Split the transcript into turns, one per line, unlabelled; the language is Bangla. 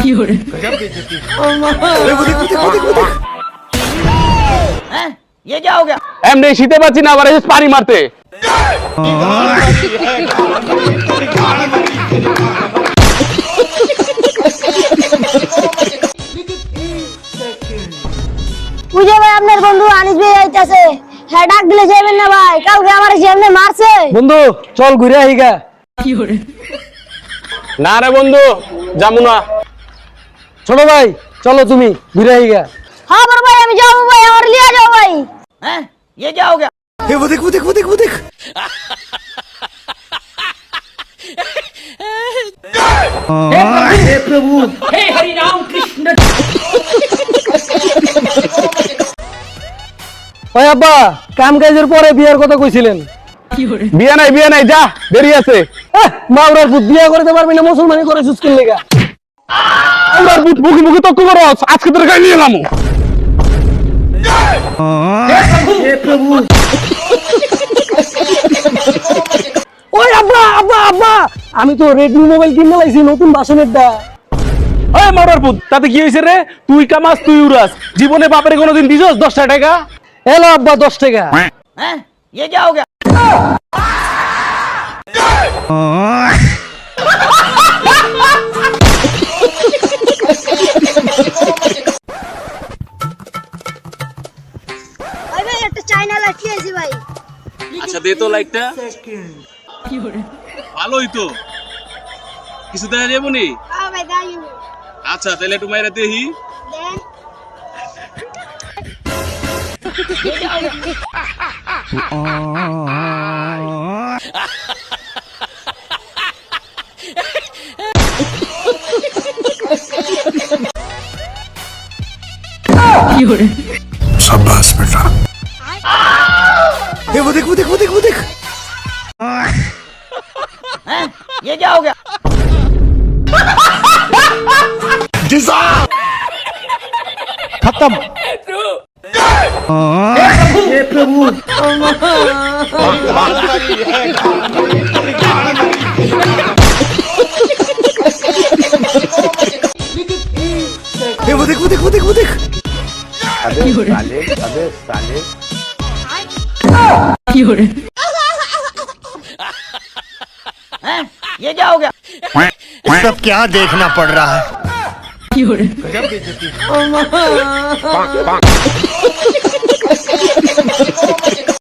ये क्या हो गया?
এমনি শীতে পাচ্ছি না, আবার এসে পানি মারতে।
বুঝে ভাই আপনার বন্ধু আনিস ভাই আইতাছে। হ্যাঁ ডাক দিলে যাবেন না ভাই, কালকে আমার সামনে মারছে।
বন্ধু চল ঘুরে আইগা।
না রে বন্ধু, যাবো না।
ছোট ভাই চলো তুমি ঘুরে আইগা।
হ্যাঁ বড় ভাই আমি যাবো ভাই, আমার লিয়ে যাও ভাই।
हैं? ये क्या हो गया?
वो देख वो देख वो देख वो देख। हे प्रभु
हे हरि राम कृष्ण।
ওই আব্বা কাম কাজের পরে বিয়ার কথা কইছিলেন।
বিয়ে নাই, যা দেরি আছে।
মাওরার পুত বিয়া করতে পারবি না, মুসলমানি করে সুস্কিল লেগা।
আমার বুট মুখে মুখে তক্ক করো, আজকে তোর গায়ে নিয়ে এলাম।
हे प्रभु।
ওই আব্বা আব্বা আব্বা আমি তো রেডমি মোবাইল কিনে লাইছি, নতুন ভাষণের দা।
ওই মারার পুত, তাতে কি হয়েছে রে? তুই কামাস তুই উড়াস, জীবনে বাপরে কোনোদিন দিছস 10 টাকা?
এলো আব্বা 10 টাকা।
हैं? ये क्या हो गया?
ভাই ভাই একটা চাইনা লাইট লিয়েছি ভাই।
আচ্ছা দে তো লাইটটা। ভালোই তো, কিছু দেখা যাবো নি?
হ্যাঁ ভাই দাই
আচ্ছা তাহলে একটু মাইরা দেখি।
দেন।
शाबाश बेटा। हे वो देख वो देख वो देख वो देख।
हैं? ये क्या हो गया?
खत्म। हे प्रभु। हे वो देख वो देख वो देख वो देख।
हैं? ये क्या हो गया?
सब क्या देखना पड़ रहा है?
পাক, পাক।